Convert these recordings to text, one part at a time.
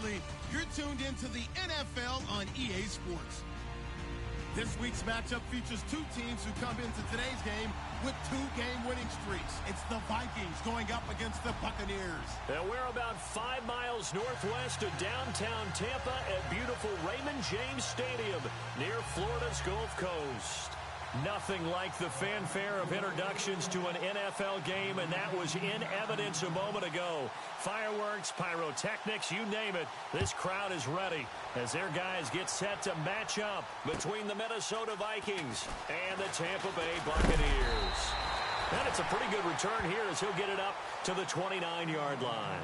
Absolutely. You're tuned into the NFL on EA Sports. This week's matchup features two teams who come into today's game with 2 game-winning streaks. It's the Vikings going up against the Buccaneers. And we're about 5 miles northwest of downtown Tampa at beautiful Raymond James Stadium near Florida's Gulf Coast. Nothing like the fanfare of introductions to an NFL game, and that was in evidence a moment ago. Fireworks, pyrotechnics, you name it. This crowd is ready as their guys get set to match up between the Minnesota Vikings and the Tampa Bay Buccaneers. And it's a pretty good return here as he'll get it up to the 29-yard line.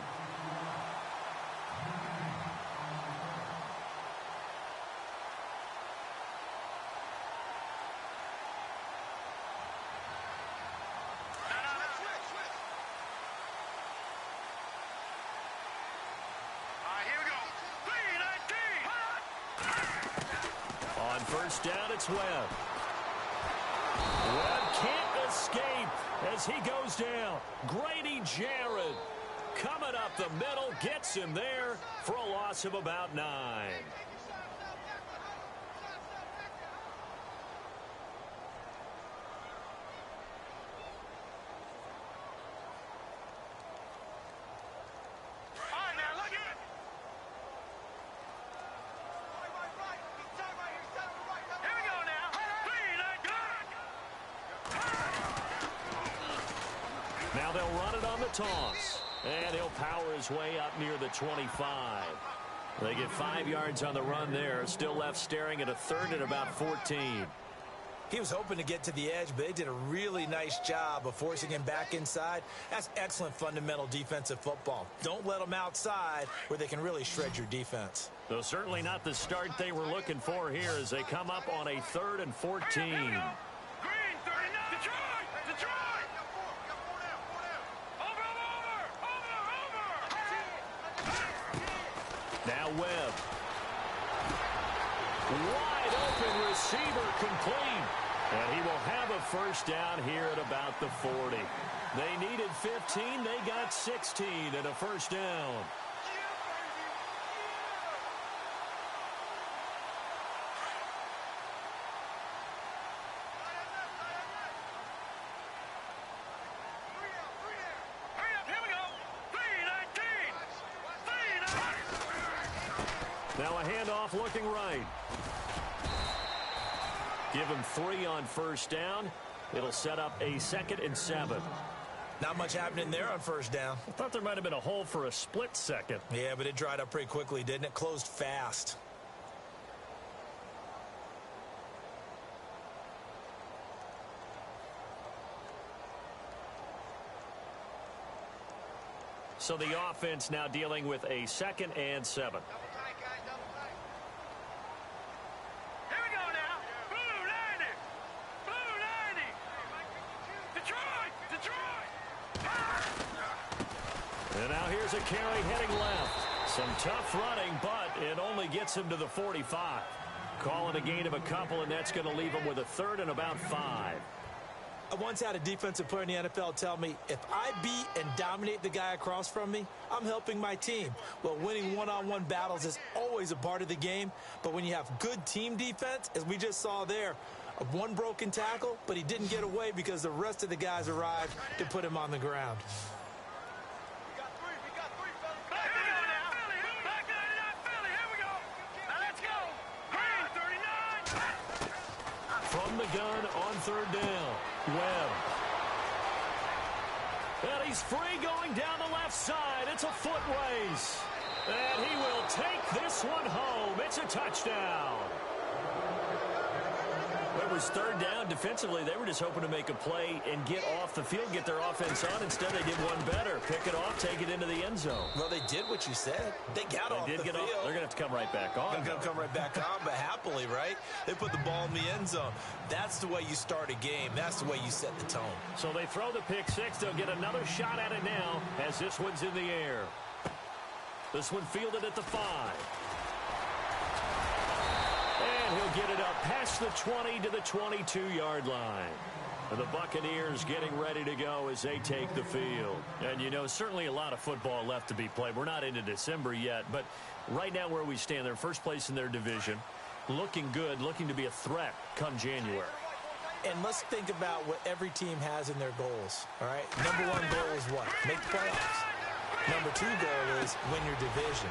First down, it's Webb. Webb can't escape as he goes down. Grady Jarrett coming up the middle, gets him there for a loss of about 9. Now they'll run it on the toss. And he'll power his way up near the 25. They get 5 yards on the run there. Still left staring at a third and about 14. He was hoping to get to the edge, but they did a really nice job of forcing him back inside. That's excellent fundamental defensive football. Don't let them outside where they can really shred your defense. Though certainly not the start they were looking for here as they come up on a 3rd and 14. Now Webb. Wide open receiver complete. And he will have a first down here at about the 40. They needed 15. They got 16 and a first down. Now a handoff looking right. Give him 3 on first down. It'll set up a 2nd and 7. Not much happening there on first down. I thought there might have been a hole for a split second. Yeah, but it dried up pretty quickly, didn't it? Closed fast. So the offense now dealing with a 2nd and 7. And now here's a carry heading left. Some tough running, but it only gets him to the 45. Call it a gain of a couple, and that's going to leave him with a 3rd and about 5. I once had a defensive player in the NFL tell me, if I beat and dominate the guy across from me, I'm helping my team. Well, winning one-on-one battles is always a part of the game, but when you have good team defense, as we just saw there, one broken tackle, but he didn't get away because the rest of the guys arrived to put him on the ground. From the gun on 3rd down, Webb. And he's free going down the left side. It's a foot race. And he will take this one home. It's a touchdown. It was 3rd down. Defensively, they were just hoping to make a play and get off the field, get their offense on. Instead, they did one better. Pick it off, take it into the end zone. Well, they did what you said. They got off the field. They're going to have to come right back on. They're going to come right back on, but happily, right? They put the ball in the end zone. That's the way you start a game. That's the way you set the tone. So they throw the pick 6. They'll get another shot at it now as this one's in the air. This one fielded at the 5. And he'll get it up past the 20 to the 22-yard line. The Buccaneers getting ready to go as they take the field. And, you know, certainly a lot of football left to be played. We're not into December yet, but right now where we stand, they're first place in their division, looking good, looking to be a threat come January. And let's think about what every team has in their goals, all right? Number one goal is what? Make the playoffs. Number two goal is win your division.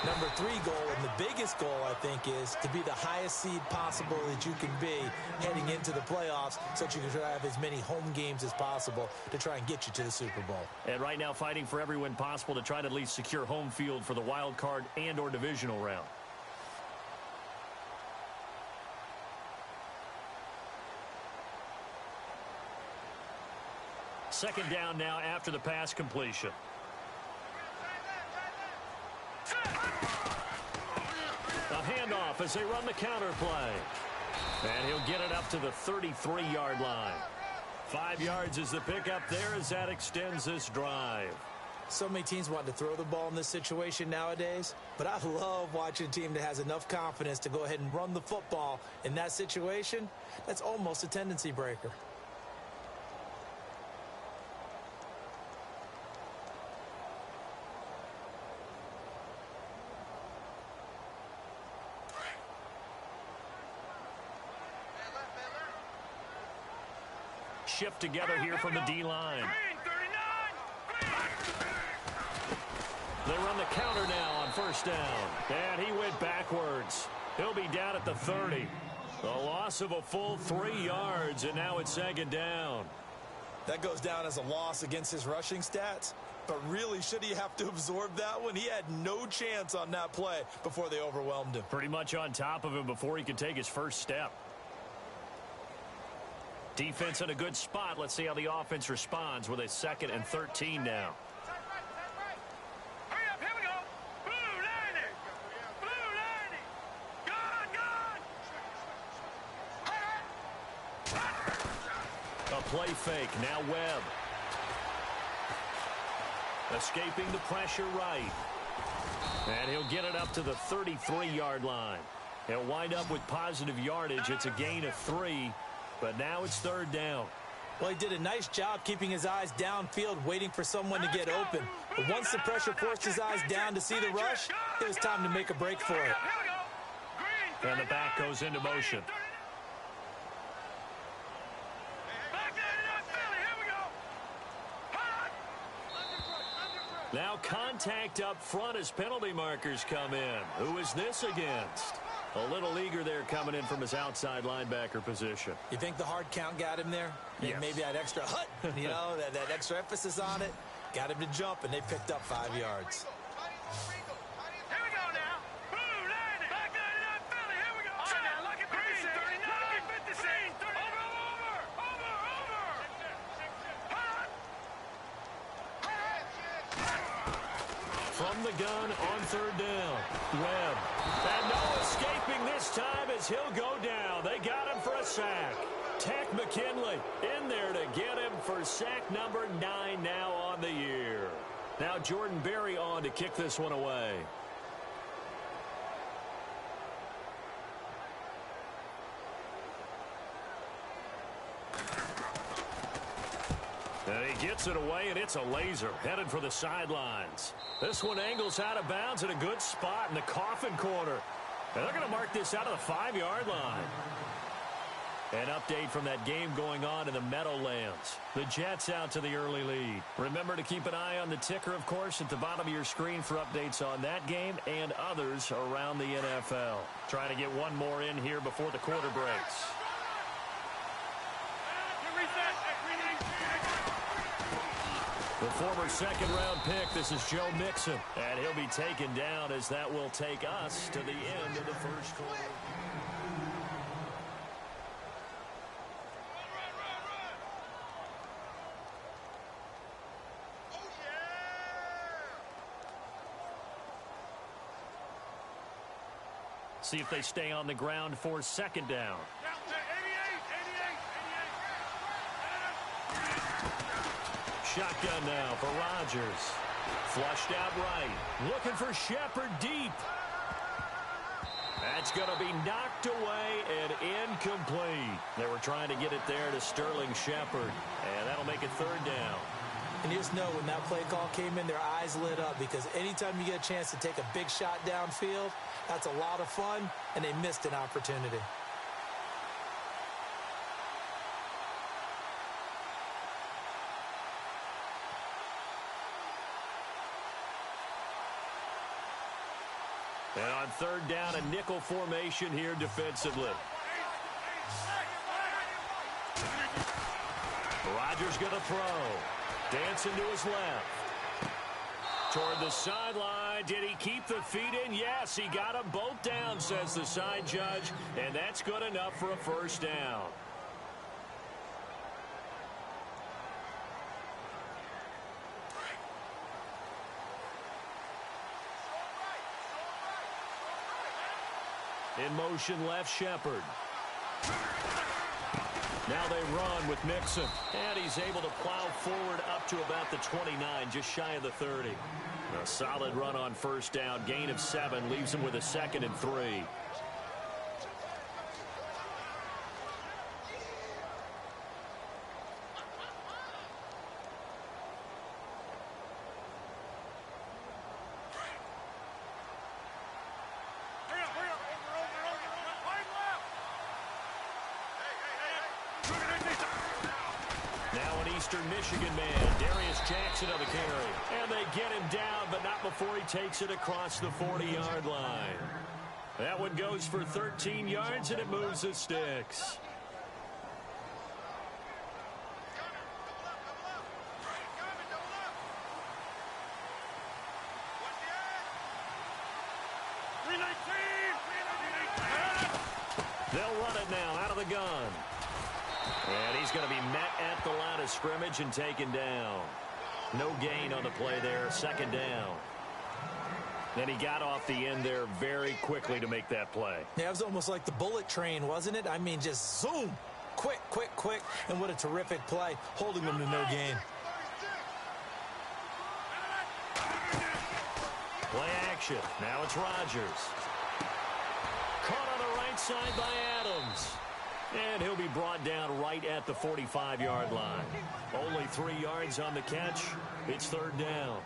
Number three goal, and the biggest goal, I think, is to be the highest seed possible that you can be heading into the playoffs so that you can have as many home games as possible to try and get you to the Super Bowl. And right now fighting for every win possible to try to at least secure home field for the wild card and or divisional round. Second down now after the pass completion. A handoff as they run the counter play. And he'll get it up to the 33-yard line. 5 yards is the pickup there as that extends this drive. So many teams want to throw the ball in this situation nowadays, but I love watching a team that has enough confidence to go ahead and run the football in that situation. That's almost a tendency breaker. Shift together here from the D-line. They run the counter now on first down. And he went backwards. He'll be down at the 30. A loss of a full 3 yards, and now it's second down. That goes down as a loss against his rushing stats. But really, should he have to absorb that one? He had no chance on that play before they overwhelmed him. Pretty much on top of him before he could take his first step. Defense in a good spot. Let's see how the offense responds with a 2nd and 13 now. Hurry up, here we go. Blue line. Blue line. Gone. A play fake. Now Webb. Escaping the pressure right. And he'll get it up to the 33-yard line. He'll wind up with positive yardage. It's a gain of 3. But now it's third down. Well, he did a nice job keeping his eyes downfield, waiting for someone to get open. But once the pressure forced his eyes down to see the rush, it was time to make a break for it. And the back goes into motion. Now contact up front as penalty markers come in. Who is this against? A little eager there coming in from his outside linebacker position. You think the hard count got him there? Yes. Maybe that extra hut, you know, that extra emphasis on it. Got him to jump, and they picked up 5 yards. Here we go now. Blue line. Back 99 Philly. Here we go. All right, now look at green. 39. 56. Over. From the gun on third down. Webb. And no escaping this time as he'll go down. They got him for a sack. Tech McKinley in there to get him for sack number 9 now on the year. Now Jordan Berry on to kick this one away. And he gets it away, and it's a laser headed for the sidelines. This one angles out of bounds in a good spot in the coffin corner. And they're going to mark this out of the 5-yard line. An update from that game going on in the Meadowlands. The Jets out to the early lead. Remember to keep an eye on the ticker, of course, at the bottom of your screen for updates on that game and others around the NFL. Trying to get one more in here before the quarter breaks. The former second-round pick, this is Joe Mixon. And he'll be taken down as that will take us to the end of the first quarter. See if they stay on the ground for second down. Shotgun now for Rodgers. Flushed out right. Looking for Shepard deep. That's going to be knocked away and incomplete. They were trying to get it there to Sterling Shepard, and that'll make it third down. And you just know when that play call came in, their eyes lit up, because anytime you get a chance to take a big shot downfield, that's a lot of fun, and they missed an opportunity. And on third down, a nickel formation here defensively. Rodgers going to throw. Dancing to his left. Toward the sideline. Did he keep the feet in? Yes, he got them both down, says the side judge. And that's good enough for a first down. In motion, left Shepard. Now they run with Mixon. And he's able to plow forward up to about the 29, just shy of the 30. A solid run on first down. Gain of 7 leaves him with a 2nd and 3. Michigan man, Darius Jackson on the carry. And they get him down, but not before he takes it across the 40-yard line. That one goes for 13 yards, and it moves the sticks. They'll run it now out of the gun. And he's going to be met at the line of scrimmage and taken down. No gain on the play there, 2nd down. Then he got off the end there very quickly to make that play. Yeah, it was almost like the bullet train, wasn't it? I mean, just zoom. Quick, quick, quick. And what a terrific play, holding him to no gain. Play action. Now it's Rodgers. Caught on the right side by Adams. And he'll be brought down right at the 45-yard line. Only 3 yards on the catch. It's 3rd down.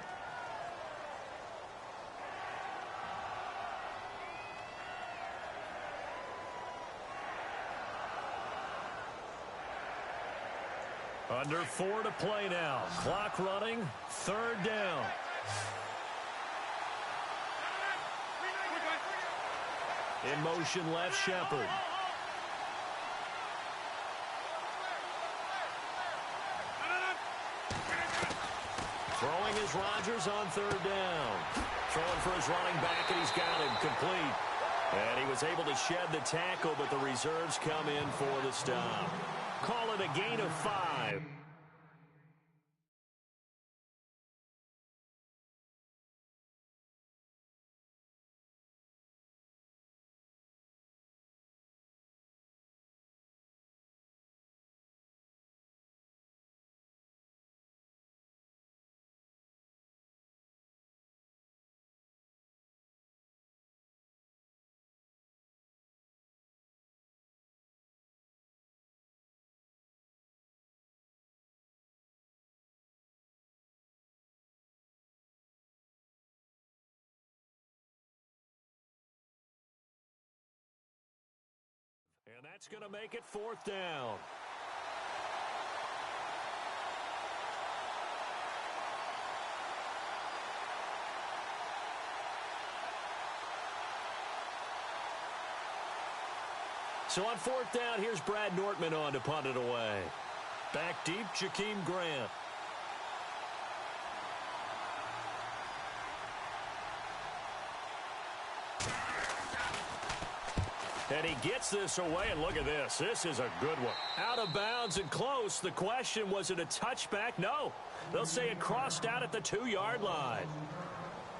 Under 4 to play now. Clock running. 3rd down. In motion, left Shepard. Throwing is Rodgers on 3rd down. Throwing for his running back, and he's got him complete. And he was able to shed the tackle, but the reserves come in for the stop. Call it a gain of 5. And that's going to make it 4th down. So on 4th down, here's Brad Nortman on to punt it away. Back deep, Jakeem Grant. And he gets this away, and look at this. This is a good one. Out of bounds and close. The question, was it a touchback? No. They'll say it crossed out at the 2-yard line.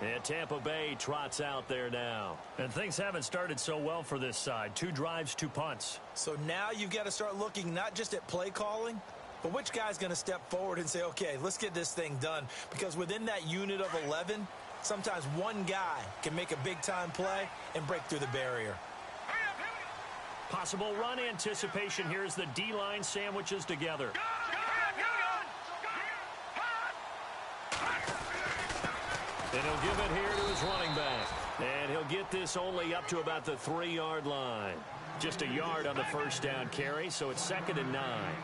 And Tampa Bay trots out there now. And things haven't started so well for this side. 2 drives, 2 punts. So now you've got to start looking not just at play calling, but which guy's going to step forward and say, okay, let's get this thing done. Because within that unit of 11, sometimes one guy can make a big-time play and break through the barrier. Possible run anticipation here as the D-line sandwiches together. And he'll give it here to his running back. And he'll get this only up to about the 3-yard line. Just a yard on the first down carry, so it's 2nd and 9.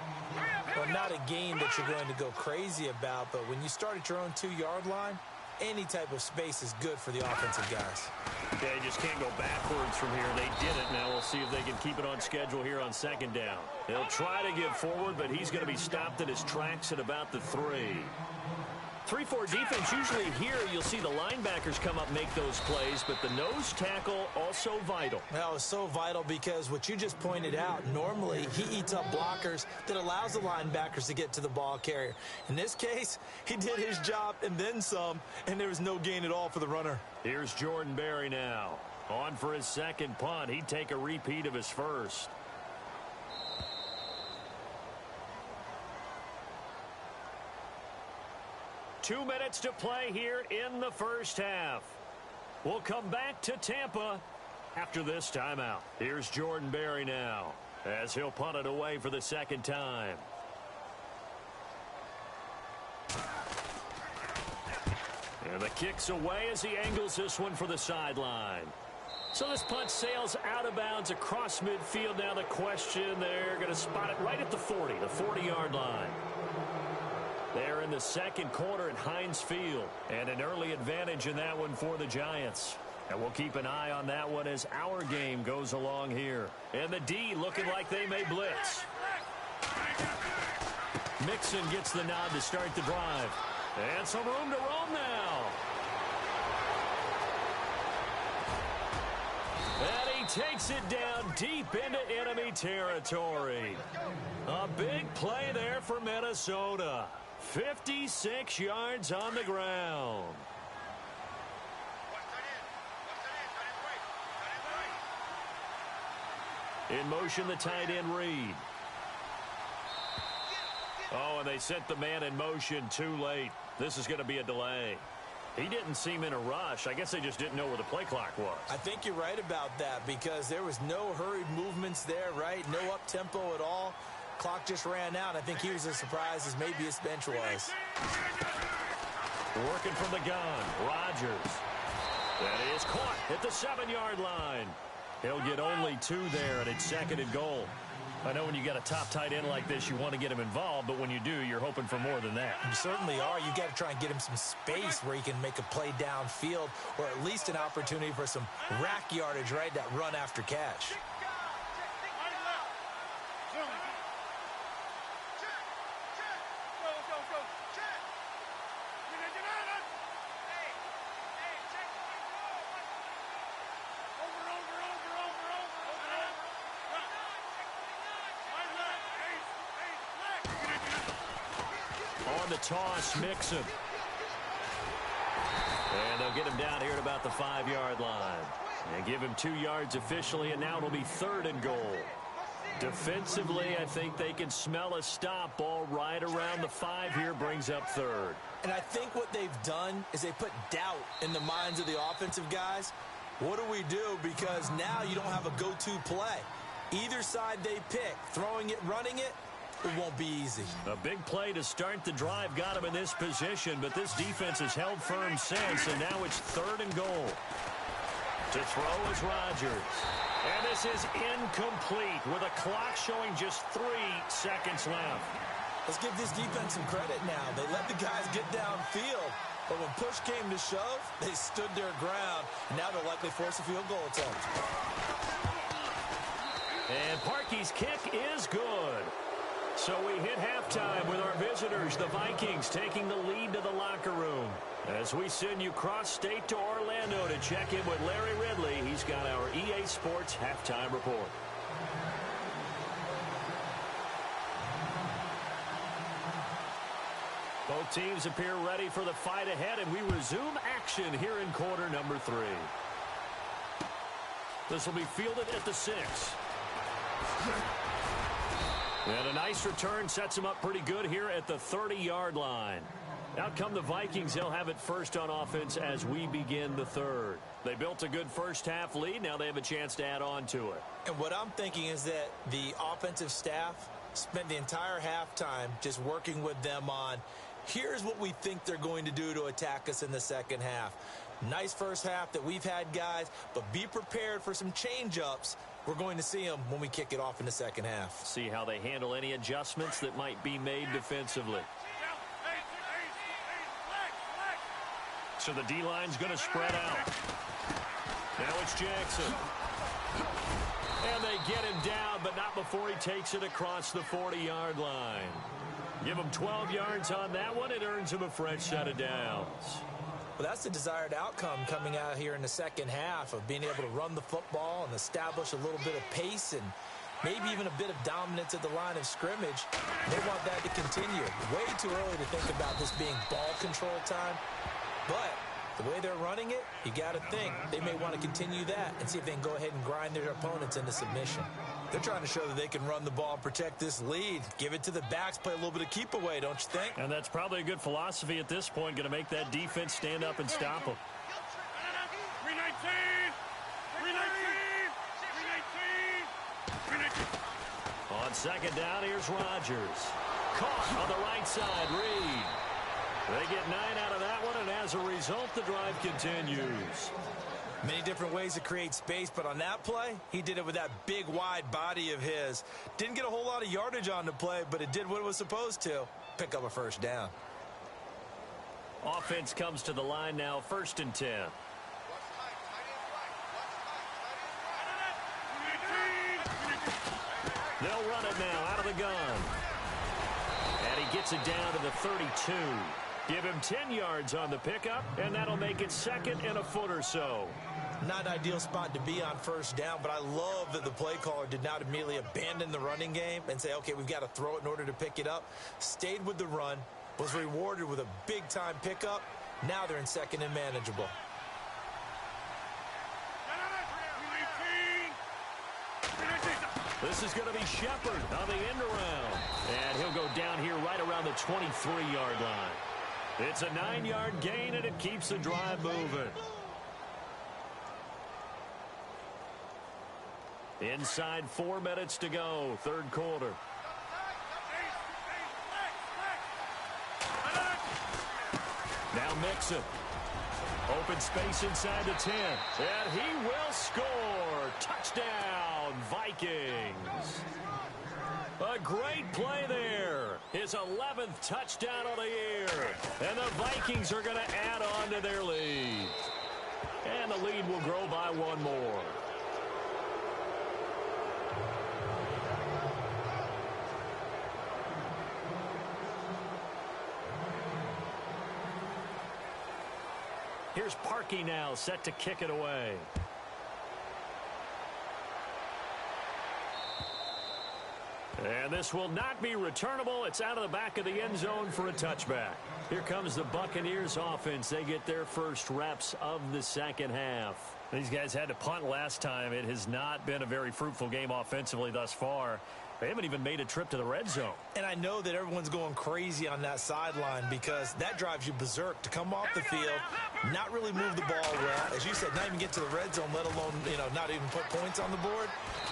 Well, not a gain that you're going to go crazy about, but when you start at your own 2-yard line, any type of space is good for the offensive guys. They just can't go backwards from here. They did it. Now we'll see if they can keep it on schedule here on 2nd down. He'll try to get forward, but he's going to be stopped in his tracks at about the 3. 3-4 defense, usually here you'll see the linebackers come up make those plays, but the nose tackle also vital. Well, it's so vital because what you just pointed out, normally he eats up blockers that allows the linebackers to get to the ball carrier. In this case, he did his job and then some, and there was no gain at all for the runner. Here's Jordan Berry now. On for his second punt. He'd take a repeat of his first. Two minutes to play here in the first half. We'll come back to Tampa after this timeout. Here's Jordan Berry now as he'll punt it away for the second time. And the kick's away as he angles this one for the sideline. So this punt sails out of bounds across midfield. Now the question, they're going to spot it right at the 40, the 40-yard line. They're in the second quarter at Heinz Field, and an early advantage in that one for the Giants. And we'll keep an eye on that one as our game goes along here. And the D looking like they may blitz. Mixon gets the nod to start the drive. And some room to roam now. And he takes it down deep into enemy territory. A big play there for Minnesota. 56 yards on the ground. In motion, the tight end Reed. Oh, and they sent the man in motion too late. This is going to be a delay. He didn't seem in a rush. I guess they just didn't know where the play clock was. I think you're right about that because there was no hurried movements there, right? No up-tempo at all. Clock just ran out. I think he was as surprised as maybe his bench was. Working from the gun, Rodgers. That is caught at the 7-yard line. He'll get only 2 there, and it's 2nd and goal. I know when you got a top tight end like this, you want to get him involved, but when you do, you're hoping for more than that. You certainly are. You got to try and get him some space where he can make a play downfield or at least an opportunity for some rack yardage, right? That run after catch. On the toss, Mixon. And they'll get him down here at about the 5-yard line. And give him 2 yards officially, and now it'll be 3rd and goal. Defensively, I think they can smell a stop. Ball right around the 5 here, brings up 3rd. And I think what they've done is they put doubt in the minds of the offensive guys. What do we do? Because now you don't have a go-to play. Either side they pick, throwing it, running it, it won't be easy. A big play to start the drive got him in this position, but this defense has held firm since, and now it's 3rd and goal. To throw is Rodgers. And this is incomplete with a clock showing just 3 seconds left. Let's give this defense some credit now. They let the guys get downfield, but when push came to shove, they stood their ground, and now they'll likely force a field goal attempt. And Parkey's kick is good. So we hit halftime with our visitors, the Vikings, taking the lead to the locker room. As we send you cross-state to Orlando to check in with Larry Ridley, he's got our EA Sports halftime report. Both teams appear ready for the fight ahead, and we resume action here in quarter number 3. This will be fielded at the 6. And a nice return sets them up pretty good here at the 30-yard line. Out come the Vikings. They'll have it first on offense as we begin the third. They built a good first-half lead. Now they have a chance to add on to it. And what I'm thinking is that the offensive staff spent the entire halftime just working with them on, here's what we think they're going to do to attack us in the second half. Nice first half that we've had, guys, but be prepared for some change-ups. We're going to see them when we kick it off in the second half. See how they handle any adjustments that might be made defensively. So the D-line's going to spread out. Now it's Jackson. And they get him down, but not before he takes it across the 40-yard line. Give him 12 yards on that one. It earns him a fresh set of downs. Well, that's the desired outcome coming out here in the second half of being able to run the football and establish a little bit of pace and maybe even a bit of dominance at the line of scrimmage. They want that to continue. Way too early to think about this being ball control time. But the way they're running it, you got to think they may want to continue that and see if they can go ahead and grind their opponents into submission. They're trying to show that they can run the ball and protect this lead. Give it to the backs, play a little bit of keep away, don't you think? And that's probably a good philosophy at this point, going to make that defense stand up and stop them. 319! 319! 319! On second down, here's Rodgers. Caught on the right side, Reed. They get 9 out of that one, and as a result, the drive continues. Many different ways to create space, but on that play, he did it with that big, wide body of his. Didn't get a whole lot of yardage on the play, but it did what it was supposed to. Pick up a first down. Offense comes to the line now, 1st and 10. They'll run it now out of the gun. And he gets it down to the 32. Give him 10 yards on the pickup, and that'll make it 2nd and a foot or so. Not an ideal spot to be on first down, but I love that the play caller did not immediately abandon the running game and say, okay, we've got to throw it in order to pick it up. Stayed with the run, was rewarded with a big-time pickup. Now they're in 2nd and manageable. This is going to be Shepard on the end around. And he'll go down here right around the 23-yard line. It's a 9-yard gain, and it keeps the drive moving. Inside 4 minutes to go, 3rd quarter. Now Mixon. Open space inside the 10. And he will score. Touchdown, Vikings. A great play there. His 11th touchdown of the year. And the Vikings are going to add on to their lead. And the lead will grow by 1 more. Here's Parkey now, set to kick it away. And this will not be returnable. It's out of the back of the end zone for a touchback. Here comes the Buccaneers offense. They get their first reps of the second half. These guys had to punt last time. It has not been a very fruitful game offensively thus far. They haven't even made a trip to the red zone. And I know that everyone's going crazy on that sideline because that drives you berserk to come off the field, not really move the ball well. As you said, not even get to the red zone, let alone, not even put points on the board.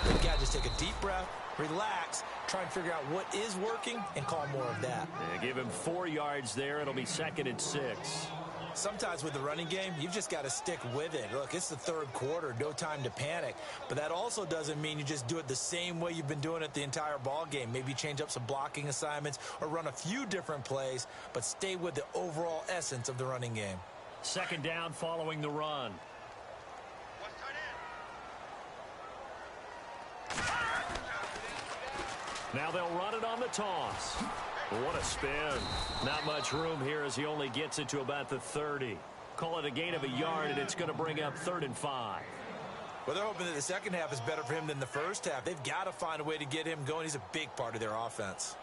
You got to just take a deep breath, relax, try and figure out what is working, and call more of that. Yeah, give him 4 yards there. It'll be 2nd and 6. Sometimes with the running game, you've just got to stick with it. Look, it's the 3rd quarter, no time to panic. But that also doesn't mean you just do it the same way you've been doing it the entire ball game. Maybe change up some blocking assignments or run a few different plays, but stay with the overall essence of the running game. 2nd down following the run. Now they'll run it on the toss. What a spin. Not much room here as he only gets it to about the 30. Call it a gain of a yard, and it's going to bring up 3rd and 5. Well, they're hoping that the second half is better for him than the first half. They've got to find a way to get him going. He's a big part of their offense.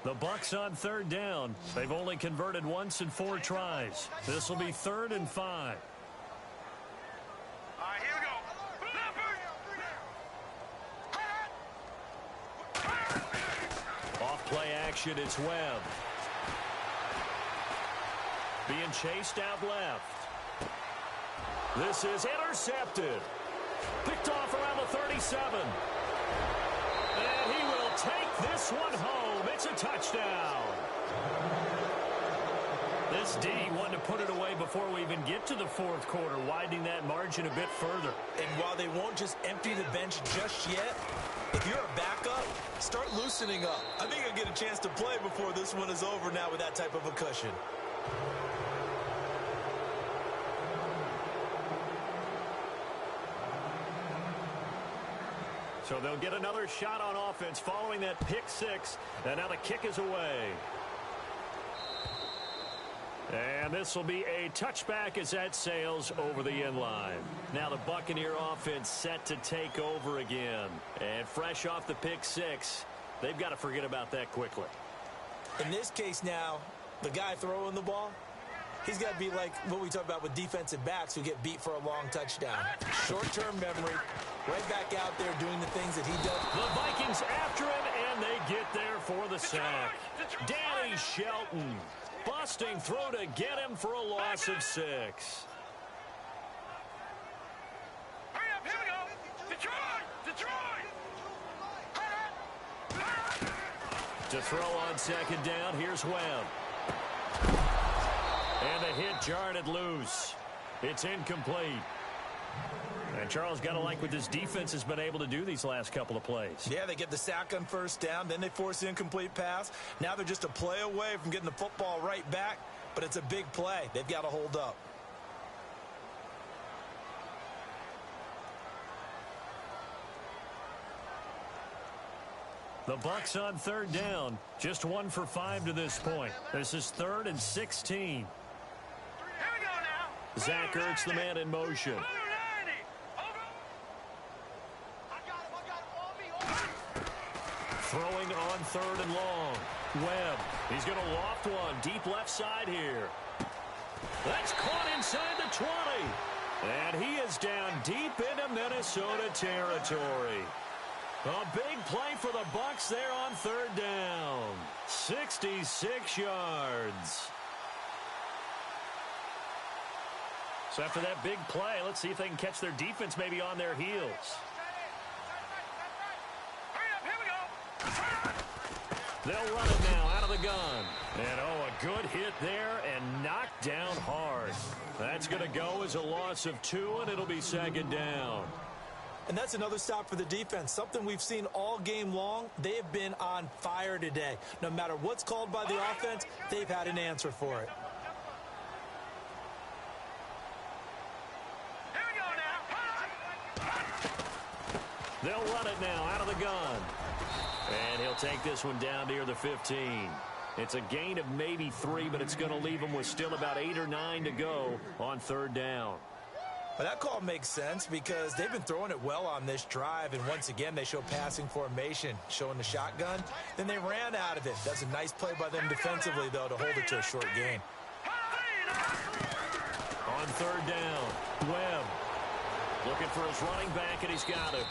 The Bucs on 3rd down. They've only converted once in 4 tries. This will be 3rd and 5. action. It's Webb. Being chased out left. This is intercepted. Picked off around the 37. And he will take this one home. It's a touchdown. This D wanted to put it away before we even get to the fourth quarter, widening that margin a bit further. And while they won't just empty the bench just yet, if you're a backup, start loosening up. I think you'll get a chance to play before this one is over now with that type of a cushion. So they'll get another shot on offense following that pick six. And now the kick is away. And this will be a touchback as that sails over the end line. Now the Buccaneer offense set to take over again. And fresh off the pick six, they've got to forget about that quickly. In this case now, the guy throwing the ball, he's got to be like what we talk about with defensive backs who get beat for a long touchdown. Short-term memory, right back out there doing the things that he does. The Vikings after him, and they get there for the sack. Danny Shelton busting through to get him for a loss of 6. Hurry up, here we go. Detroit! To throw on second down, here's Webb. And the hit jarred loose. It's incomplete. And Charles, got to like what this defense has been able to do these last couple of plays. Yeah, they get the sack on first down, then they force the incomplete pass. Now they're just a play away from getting the football right back, but it's a big play. They've got to hold up. The Bucs on third down, just 1 for 5 to this point. This is 3rd and 16. Here we go now. Zach Ertz, the man in motion. Throwing on 3rd and long. Webb, he's going to loft one deep left side here. That's caught inside the 20. And he is down deep into Minnesota territory. A big play for the Bucs there on 3rd down. 66 yards. So after that big play, let's see if they can catch their defense maybe on their heels. They'll run it now out of the gun. And, oh, a good hit there and knocked down hard. That's going to go as a loss of 2, and it'll be 2nd down. And that's another stop for the defense. Something we've seen all game long. They have been on fire today. No matter what's called by the offense, they've had an answer for it. Here we go now. They'll run it now out of the gun. And he'll take this one down near the 15. It's a gain of maybe 3, but it's going to leave them with still about 8 or 9 to go on 3rd down. Well, that call makes sense because they've been throwing it well on this drive, and once again they show passing formation, showing the shotgun. Then they ran out of it. That's a nice play by them defensively, though, to hold it to a short gain. On 3rd down, Webb looking for his running back, and he's got it.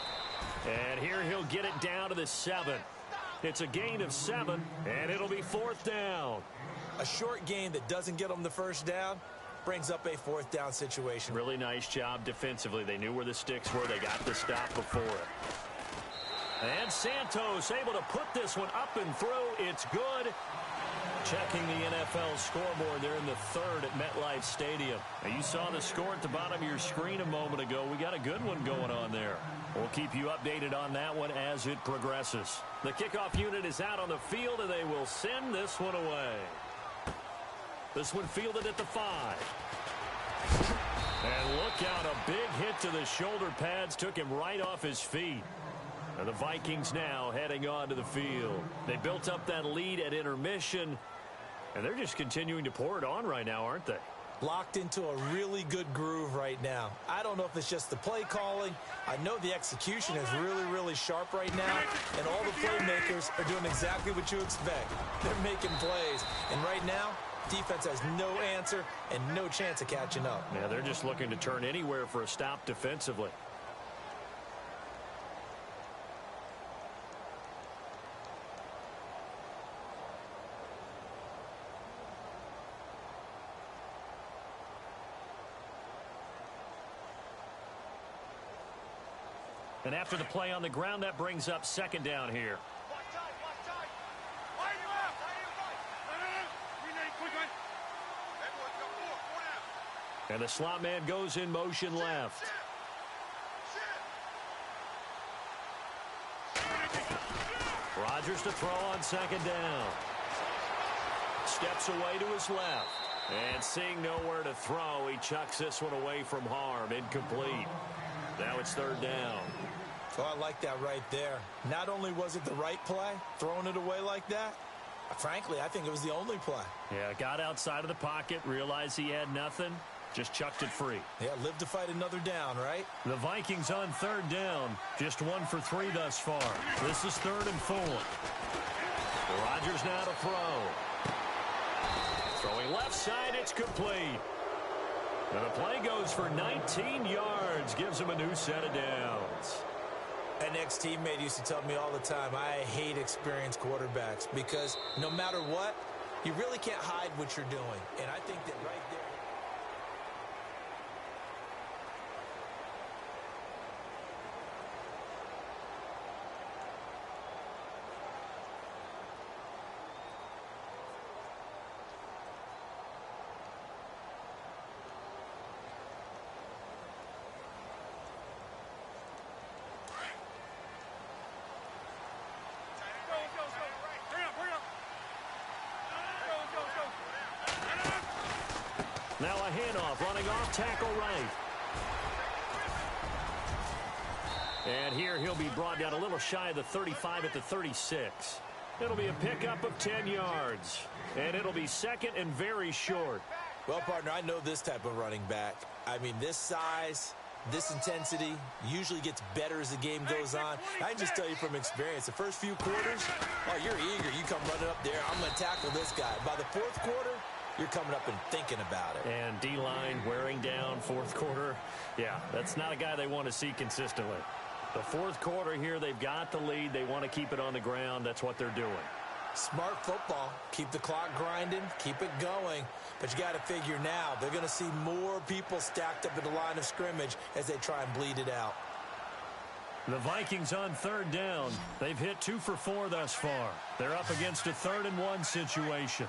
And here he'll get it down to the 7. It's a gain of 7, and it'll be 4th down. A short gain that doesn't get them the first down brings up a 4th down situation. Really nice job defensively. They knew where the sticks were. They got the stop before it. And Santos able to put this one up and through. It's good. Checking the NFL scoreboard there in the 3rd at MetLife Stadium. Now, you saw the score at the bottom of your screen a moment ago. We got a good one going on there. We'll keep you updated on that one as it progresses. The kickoff unit is out on the field, and they will send this one away. This one fielded at the 5. And look out, a big hit to the shoulder pads took him right off his feet. And the Vikings now heading onto the field. They built up that lead at intermission, and they're just continuing to pour it on right now, aren't they? Locked into a really good groove right now. I don't know if it's just the play calling. I know the execution is really, really sharp right now, and all the playmakers are doing exactly what you expect. They're making plays, and right now, defense has no answer and no chance of catching up. Yeah, they're just looking to turn anywhere for a stop defensively. And after the play on the ground, that brings up second down here. Watch tight, watch tight. Why you left? Quick one. Everyone go four down. And the slot man goes in motion left. Rodgers to throw on second down. Steps away to his left. And seeing nowhere to throw, he chucks this one away from harm. Incomplete. Now it's third down. So I like that right there. Not only was it the right play, throwing it away like that, frankly, I think it was the only play. Yeah, got outside of the pocket, realized he had nothing, just chucked it free. Yeah, live to fight another down, right? The Vikings on third down, just 1 for 3 thus far. This is 3rd and 4. Rodgers now to throw. Throwing left side, it's complete. And the play goes for 19 yards, gives him a new set of downs. An ex-teammate used to tell me all the time, I hate experienced quarterbacks because no matter what, you really can't hide what you're doing. And I think that right there. Now a handoff, running off tackle right. And here he'll be brought down a little shy of the 35 at the 36. It'll be a pickup of 10 yards. And it'll be second and very short. Well, partner, I know this type of running back. I mean, this size, this intensity usually gets better as the game goes on. I can just tell you from experience, the first few quarters, oh, you're eager. You come running up there, I'm going to tackle this guy. By the fourth quarter, you're coming up and thinking about it. And D-line wearing down fourth quarter. Yeah, that's not a guy they want to see consistently. The fourth quarter here, they've got the lead. They want to keep it on the ground. That's what they're doing. Smart football. Keep the clock grinding. Keep it going. But you got to figure now, they're going to see more people stacked up at the line of scrimmage as they try and bleed it out. The Vikings on third down. They've hit 2 for 4 thus far. They're up against a 3rd and 1 situation.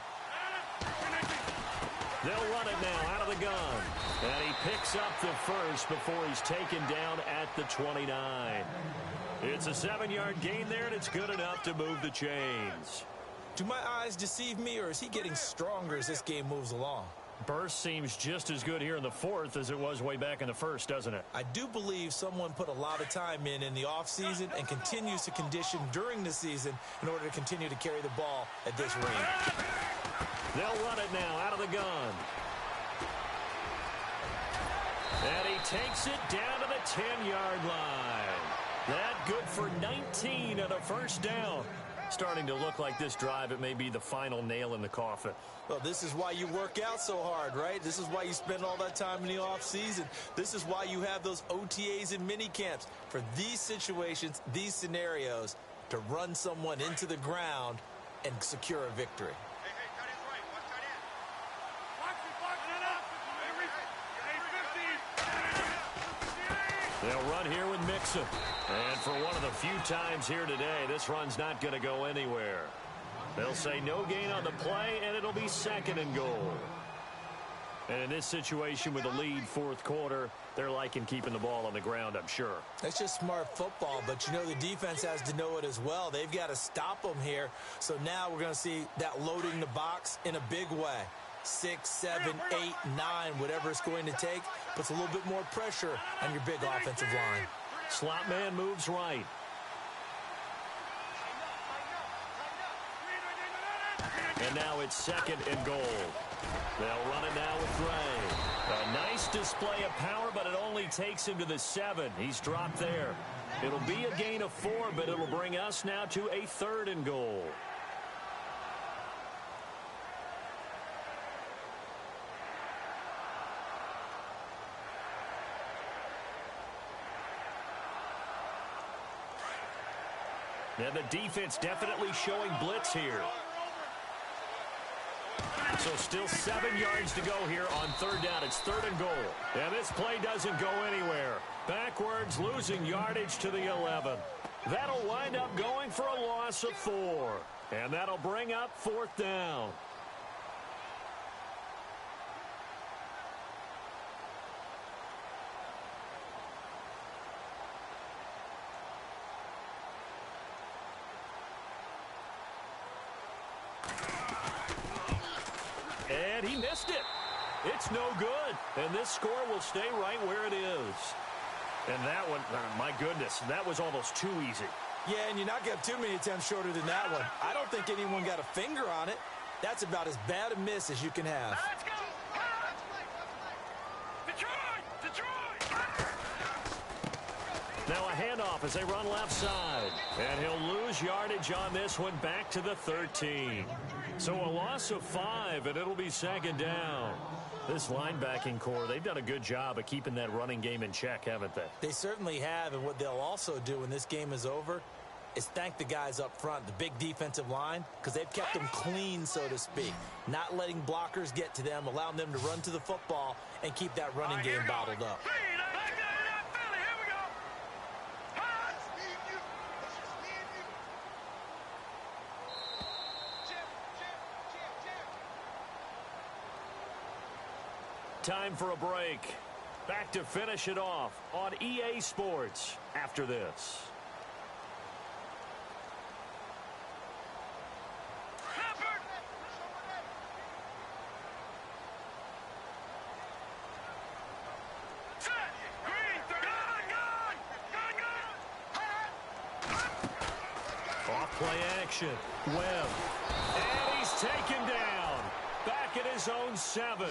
They'll run it now out of the gun. And he picks up the first before he's taken down at the 29. It's a 7-yard gain there, and it's good enough to move the chains. Do my eyes deceive me, or is he getting stronger as this game moves along? Burst seems just as good here in the 4th as it was way back in the 1st, doesn't it? I do believe someone put a lot of time in the offseason and continues to condition during the season in order to continue to carry the ball at this rate. They'll run it now out of the gun. And he takes it down to the 10-yard line. That good for 19 and a first down. Starting to look like this drive, it may be the final nail in the coffin. Well, this is why you work out so hard, right? This is why you spend all that time in the offseason. This is why you have those OTAs and mini camps for these situations, these scenarios, to run someone into the ground and secure a victory. They'll run here with Mixon. And for one of the few times here today, this run's not going to go anywhere. They'll say no gain on the play, and it'll be 2nd and goal. And in this situation with the lead 4th quarter, they're liking keeping the ball on the ground, I'm sure. That's just smart football, but you know the defense has to know it as well. They've got to stop them here. So now we're going to see that loading the box in a big way. 6, 7, 8, 9, whatever it's going to take, puts a little bit more pressure on your big offensive line. Slot man moves right. And now it's 2nd and goal. They'll run it now with Gray. A nice display of power, but it only takes him to the 7. He's dropped there. It'll be a gain of 4, but it'll bring us now to a 3rd and goal. And the defense definitely showing blitz here. So still 7 yards to go here on third down. It's 3rd and goal. And this play doesn't go anywhere. Backwards, losing yardage to the 11. That'll wind up going for a loss of 4. And that'll bring up 4th down. And he missed it. It's no good. And this score will stay right where it is. And that one, my goodness, that was almost too easy. Yeah, and you're not going to have too many attempts shorter than that one. I don't think anyone got a finger on it. That's about as bad a miss as you can have. Let's go. Detroit! Now a handoff as they run left side. And he'll lose yardage on this one back to the 13. So a loss of 5, and it'll be 2nd down. This linebacking core, they've done a good job of keeping that running game in check, haven't they? They certainly have, and what they'll also do when this game is over is thank the guys up front, the big defensive line, because they've kept them clean, so to speak, not letting blockers get to them, allowing them to run to the football and keep that running game bottled up. Time for a break. Back to finish it off on EA Sports after this. Off play action. Webb. And he's taken down. Back at his own 7.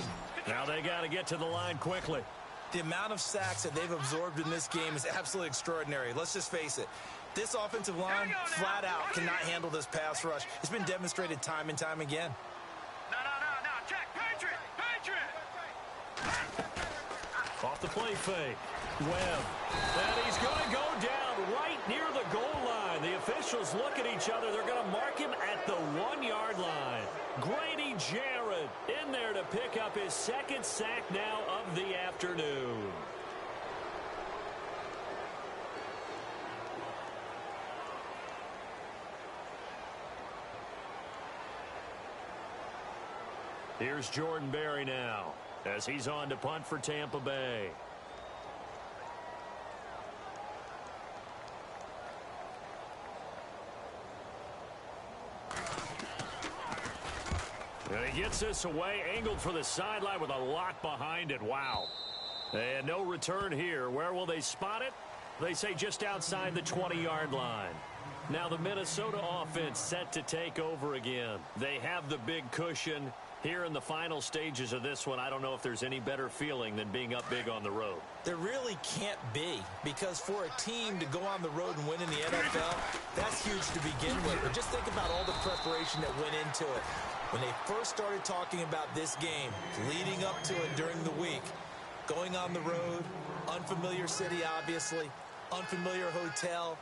Now they got to get to the line quickly. The amount of sacks that they've absorbed in this game is absolutely extraordinary. Let's just face it. This offensive line, flat out, cannot handle this pass rush. It's been demonstrated time and time again. No. Check. Patriot. Off the play fake. Webb. And he's going to go down right near the goal line. The officials look at each other. They're going to mark him at the 1-yard line. Grady Jarrett in there to pick up his 2nd sack now of the afternoon. Here's Jordan Berry now as he's on to punt for Tampa Bay. And he gets this away, angled for the sideline with a lock behind it. Wow. And no return here. Where will they spot it? They say just outside the 20-yard line. Now the Minnesota offense set to take over again. They have the big cushion. Here in the final stages of this one, I don't know if there's any better feeling than being up big on the road. There really can't be, because for a team to go on the road and win in the NFL, that's huge to begin with. But just think about all the preparation that went into it. When they first started talking about this game, leading up to it during the week, going on the road, unfamiliar city, obviously, unfamiliar hotel,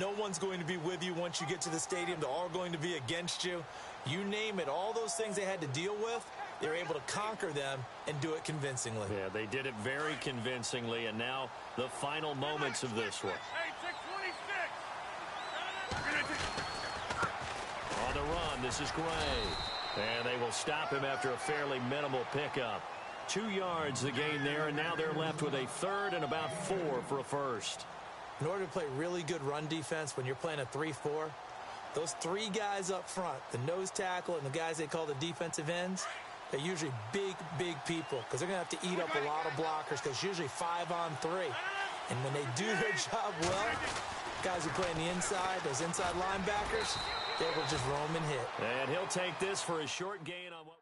no one's going to be with you once you get to the stadium. They're all going to be against you. You name it, all those things they had to deal with, they were able to conquer them and do it convincingly. Yeah, they did it very convincingly, and now the final moments of this one. On the run, this is Gray. And they will stop him after a fairly minimal pickup. 2 yards the gain there, and now they're left with a 3rd and about 4 for a first. In order to play really good run defense when you're playing a 3-4, those 3 guys up front, the nose tackle and the guys they call the defensive ends, they're usually big people because they're going to have to eat up a lot of blockers because usually 5 on 3. And when they do their job well, guys who play on the inside, those inside linebackers, they will just roam and hit. And he'll take this for a short gain on what...